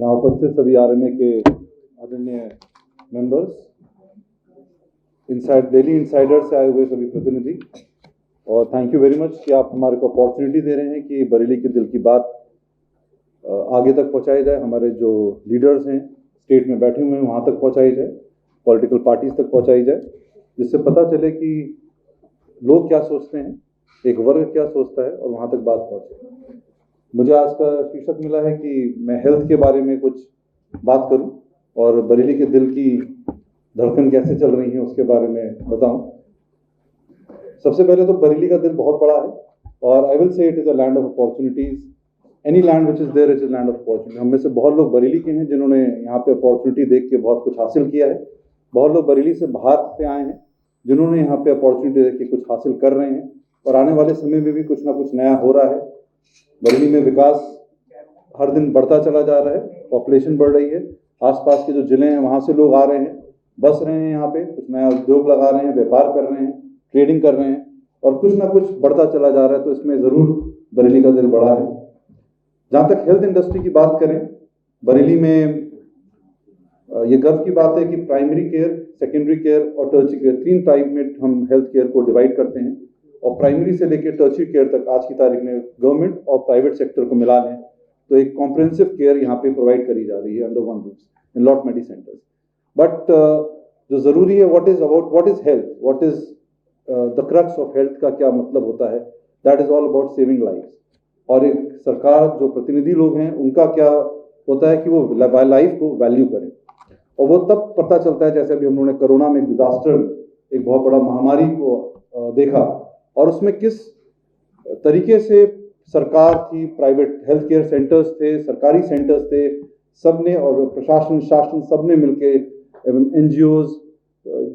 यहाँ उपस्थित सभी आरएमए के आदरणीय मेंबर्स, डेली इनसाइडर से आए हुए सभी प्रतिनिधि, और थैंक यू वेरी मच कि आप हमारे को अपॉर्चुनिटी दे रहे हैं कि बरेली के दिल की बात आगे तक पहुंचाई जाए। हमारे जो लीडर्स हैं स्टेट में बैठे हुए हैं वहाँ तक पहुंचाई जाए, पॉलिटिकल पार्टीज तक पहुंचाई जाए, जिससे पता चले कि लोग क्या सोचते हैं, एक वर्ग क्या सोचता है, और वहाँ तक बात पहुँचे। मुझे आज का शीर्षक मिला है कि मैं हेल्थ के बारे में कुछ बात करूं और बरेली के दिल की धड़कन कैसे चल रही है उसके बारे में बताऊं। सबसे पहले तो बरेली का दिल बहुत बड़ा है और I will say it is a land of opportunities. Any land which is there is a land of opportunity. हम में से बहुत लोग बरेली के हैं जिन्होंने यहाँ पे अपॉर्चुनिटी देख के बहुत कुछ हासिल किया है। बहुत लोग बरेली से बाहर से आए हैं जिन्होंने यहाँ पे अपॉर्चुनिटी देख के कुछ हासिल कर रहे हैं, और आने वाले समय में भी कुछ ना कुछ नया हो रहा है। बरेली में विकास हर दिन बढ़ता चला जा रहा है, पॉपुलेशन बढ़ रही है, आसपास के जो जिले हैं वहाँ से लोग आ रहे हैं, बस रहे हैं यहाँ पे, कुछ नया उद्योग लगा रहे हैं, व्यापार कर रहे हैं, ट्रेडिंग कर रहे हैं, और कुछ ना कुछ बढ़ता चला जा रहा है। तो इसमें ज़रूर बरेली का दिल बड़ा है। जहाँ तक हेल्थ इंडस्ट्री की बात करें, बरेली में ये गर्व की बात है कि प्राइमरी केयर, सेकेंडरी केयर और टर्शियरी केयर, 3 टाइप में हम हेल्थ केयर को डिवाइड करते हैं, और प्राइमरी से लेकर टर्शियरी केयर तक आज की तारीख में गवर्नमेंट और प्राइवेट सेक्टर को मिला लें तो एक कॉम्प्रिहेंसिव केयर यहाँ पे प्रोवाइड करी जा रही है under one roof in lot medi centres. But जो ज़रूरी है, what is health, what is the crux of health का क्या मतलब होता है, that is all about saving life. और एक सरकार, जो प्रतिनिधि लोग हैं, उनका क्या होता है कि वो लाइफ को वैल्यू करें, और वो तब पता चलता है जैसे अभी हम लोगों ने कोरोना में डिजास्टर, एक बहुत बड़ा महामारी को देखा, और उसमें किस तरीके से सरकार थी, प्राइवेट हेल्थ केयर सेंटर्स थे, सरकारी सेंटर्स थे, सबने, और प्रशासन, शासन, सबने मिलके, एनजीओज,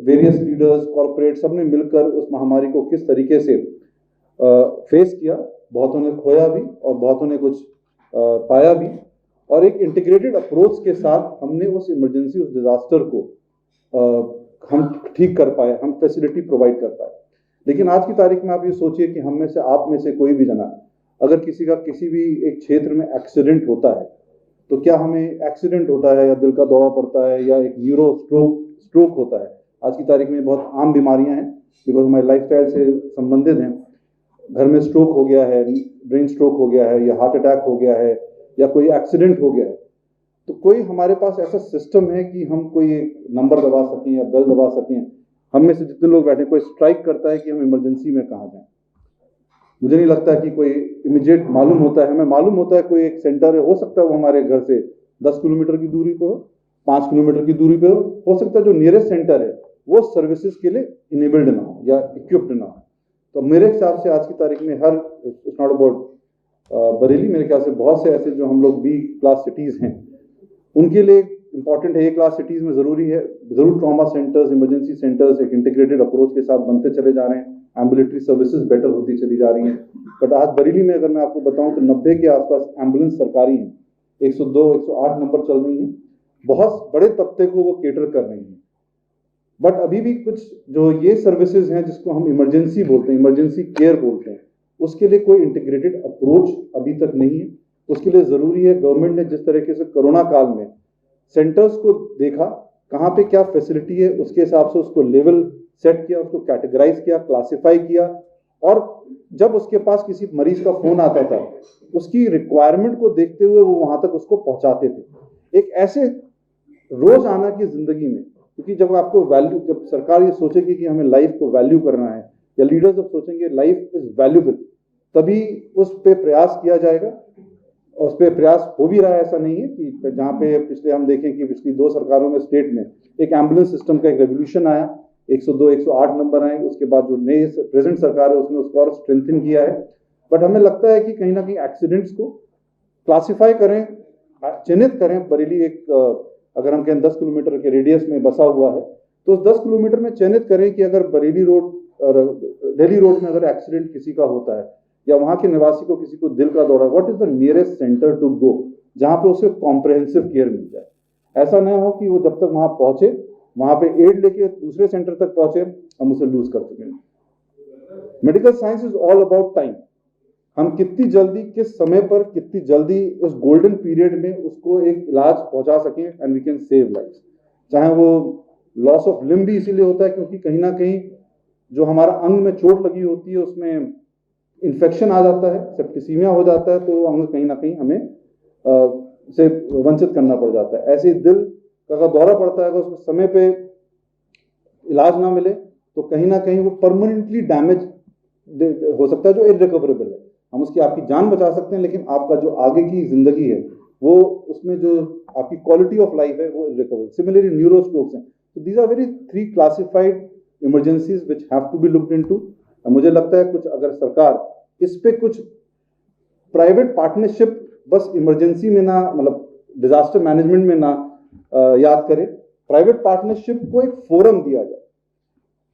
वेरियस लीडर्स, कॉरपोरेट, सबने मिलकर उस महामारी को किस तरीके से फेस किया। बहुतों ने खोया भी और बहुतों ने कुछ पाया भी, और एक इंटीग्रेटेड अप्रोच के साथ हमने उस इमरजेंसी, उस डिजास्टर को हम ठीक कर पाए, हम फैसिलिटी प्रोवाइड कर पाए। लेकिन आज की तारीख में आप ये सोचिए कि हम में से, आप में से कोई भी जना, अगर किसी का किसी भी एक क्षेत्र में एक्सीडेंट होता है, तो क्या हमें एक्सीडेंट होता है या दिल का दौरा पड़ता है या एक न्यूरो स्ट्रोक होता है, आज की तारीख में बहुत आम बीमारियां हैं, बिकॉज हमारे लाइफस्टाइल से संबंधित हैं। घर में स्ट्रोक हो गया है, ब्रेन स्ट्रोक हो गया है, या हार्ट अटैक हो गया है, या कोई एक्सीडेंट हो गया है, तो कोई हमारे पास ऐसा सिस्टम है कि हम कोई एक नंबर दबा सकें या बेल दबा सकें। हम में से जितने लोग बैठे, कोई स्ट्राइक करता है कि हम इमरजेंसी में कहाँ जाएं, मुझे नहीं लगता कि कोई इमीडिएट मालूम होता है। हमें मालूम होता है कोई एक सेंटर है, हो सकता है वो हमारे घर से 10 किलोमीटर की दूरी पे हो, 5 किलोमीटर की दूरी पे हो सकता है जो नियरेस्ट सेंटर है वो सर्विसेज के लिए इनेबल्ड ना हो या इक्विप्ड ना हो। तो मेरे हिसाब से आज की तारीख में हर, इट्स नॉट अबाउट बरेली, मेरे ख्याल से बहुत से ऐसे जो हम लोग बी क्लास सिटीज़ हैं, उनके लिए इंपॉर्टेंट है। ए क्लास सिटीज़ में ज़रूरी है, ज़रूर ट्रॉमा सेंटर्स, इमरजेंसी सेंटर्स एक इंटीग्रेटेड अप्रोच के साथ बनते चले जा रहे हैं, एम्बुलेटरी सर्विसेज बेटर होती चली जा रही हैं। बट आज बरेली में अगर मैं आपको बताऊं तो 90 के आसपास एम्बुलेंस सरकारी हैं, 102, 108 नंबर चल रही हैं, बहुत बड़े तबके को वो केटर कर रही हैं। बट अभी भी कुछ जो ये सर्विसेज हैं जिसको हम इमरजेंसी बोलते हैं, इमरजेंसी केयर बोलते हैं, उसके लिए कोई इंटीग्रेटेड अप्रोच अभी तक नहीं है। उसके लिए ज़रूरी है, गवर्नमेंट ने जिस तरीके से कोरोना काल में सेंटर्स को देखा, कहाँ पे क्या फैसिलिटी है, उसके हिसाब से उसको लेवल सेट किया, उसको कैटेगराइज किया, क्लासिफाई किया, और जब उसके पास किसी मरीज का फोन आता था, उसकी रिक्वायरमेंट को देखते हुए वो वहां तक उसको पहुंचाते थे। एक ऐसे रोज आना की जिंदगी में, क्योंकि जब आपको वैल्यू, जब सरकार ये सोचेगी कि हमें लाइफ को वैल्यू करना है, या लीडर्स जब सोचेंगे लाइफ इज वैल्यूबल, तभी उस पर प्रयास किया जाएगा। और उस पर प्रयास हो भी रहा है। ऐसा नहीं है कि जहाँ पे पिछले हम देखें कि पिछली 2 सरकारों में स्टेट में एक एम्बुलेंस सिस्टम का एक रेवोल्यूशन आया, 102, 108 नंबर आए, उसके बाद जो नई प्रेजेंट सरकार है उसने उसको और स्ट्रेंथन किया है। बट हमें लगता है कि कहीं ना कहीं एक्सीडेंट्स को क्लासीफाई करें, चिन्हित करें। बरेली एक, अगर हम कहें 10 किलोमीटर के रेडियस में बसा हुआ है, तो उस 10 किलोमीटर में चिन्हित करें कि अगर बरेली रोड और दिल्ली रोड में अगर एक्सीडेंट किसी का होता है, या वहां के निवासी को किसी को दिल का दौरा, what is the nearest centre to go, जहां पे उसे कॉम्प्रिहेंसिव केयर मिल जाए। ऐसा ना हो कि वो जब तक वहां पहुंचे, वहां पे एड लेके दूसरे सेंटर तक पहुंचे, हम उसे लूज कर चुके हैं। Medical science is all about time. हम कितनी जल्दी, किस समय पर, कितनी जल्दी उस गोल्डन पीरियड में उसको एक इलाज पहुंचा सकें and we can save life. चाहे वो लॉस ऑफ लिम्ब भी इसीलिए होता है क्योंकि कहीं ना कहीं जो हमारा अंग में चोट लगी होती है उसमें इन्फेक्शन आ जाता है, सेप्टिसीमिया हो जाता है, तो अंग कहीं ना कहीं हमें से वंचित करना पड़ जाता है। ऐसे ही दिल का अगर दौरा पड़ता है, अगर उसको समय पे इलाज ना मिले तो कहीं ना कहीं वो परमानेंटली डैमेज हो सकता है जो इररिकवरेबल है। हम उसकी आपकी जान बचा सकते हैं लेकिन आपका जो आगे की जिंदगी है वो उसमें जो आपकी क्वालिटी ऑफ लाइफ है वो इररिकवरेबल। सिमिलरली न्यूरोस्ट्रोक्स हैं, तो these are very 3 classified emergencies which have to be looked into. मुझे लगता है कुछ अगर सरकार इस पे कुछ प्राइवेट पार्टनरशिप बस इमरजेंसी में ना, मतलब डिजास्टर मैनेजमेंट में ना याद करे, प्राइवेट पार्टनरशिप को एक फोरम दिया जाए।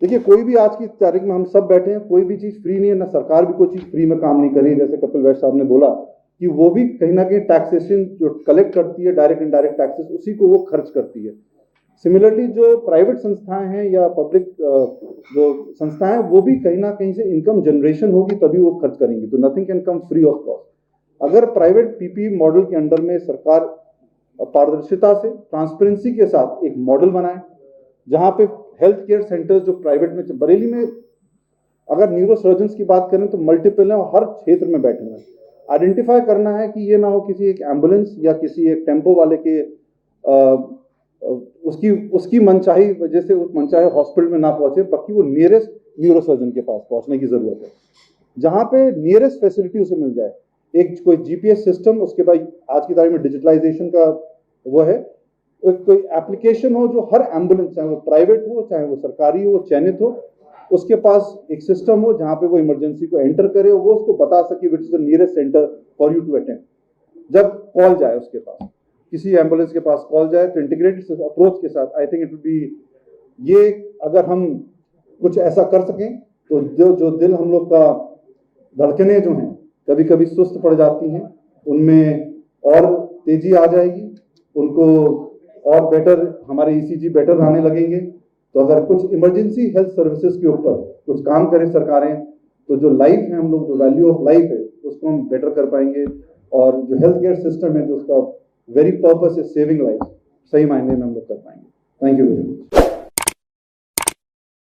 देखिए, कोई भी आज की तारीख में हम सब बैठे हैं, कोई भी चीज फ्री नहीं है, ना सरकार भी कोई चीज फ्री में काम नहीं करी। जैसे कपिल वैश्य साहब ने बोला कि वो भी कहीं ना कहीं टैक्सेशन जो कलेक्ट करती है, डायरेक्ट इनडायरेक्ट टैक्सेस, उसी को वो खर्च करती है। सिमिलरली जो प्राइवेट संस्थाएं हैं या पब्लिक जो संस्थाएं हैं वो भी कहीं ना कहीं से इनकम जनरेशन होगी तभी वो खर्च करेंगी। तो nothing can come free of cost. अगर प्राइवेट पीपी मॉडल के अंडर में सरकार पारदर्शिता से, ट्रांसपेरेंसी के साथ एक मॉडल बनाए जहां पे हेल्थ केयर सेंटर्स जो प्राइवेट में, बरेली में अगर न्यूरो सर्जन्स की बात करें तो मल्टीपल है और हर क्षेत्र में बैठे हुए हैं। आइडेंटिफाई करना है कि ये ना हो किसी एक एम्बुलेंस या किसी एक टेम्पो वाले के उसकी मनचाही वजह से उस मनचाहे हॉस्पिटल में ना पहुंचे, बल्कि वो नियरेस्ट न्यूरो सर्जन के पास पहुंचने की जरूरत है, जहां पे नियरेस्ट फैसिलिटी उसे मिल जाए। एक कोई जीपीएस सिस्टम, उसके बाद आज की तारीख में डिजिटलाइजेशन का वो है, कोई एप्लीकेशन हो जो हर एम्बुलेंस, चाहे वो प्राइवेट हो चाहे वो सरकारी हो, चयनित हो, उसके पास एक सिस्टम हो जहां पे वो इमरजेंसी को एंटर करे, वो उसको बता सके which is the nearest centre for you to attend. जब कॉल जाए उसके पास, किसी एम्बुलेंस के पास कॉल जाए, तो इंटीग्रेटेड अप्रोच के साथ I think it will be, ये अगर हम कुछ ऐसा कर सकें तो जो दिल हम लोग का धड़कने जो हैं कभी कभी सुस्त पड़ जाती हैं, उनमें और तेजी आ जाएगी, उनको और बेटर, हमारे ईसीजी बेटर आने लगेंगे। तो अगर कुछ इमरजेंसी हेल्थ सर्विसेज के ऊपर कुछ काम करें सरकारें, तो जो लाइफ है हम लोग, जो वैल्यू ऑफ लाइफ है उसको हम बेटर कर पाएंगे, और जो हेल्थ केयर सिस्टम है जो उसका वेरी पर्पस है सेविंग लाइफ, सही मायने में हम लोग कर पाएंगे। Thank you very much.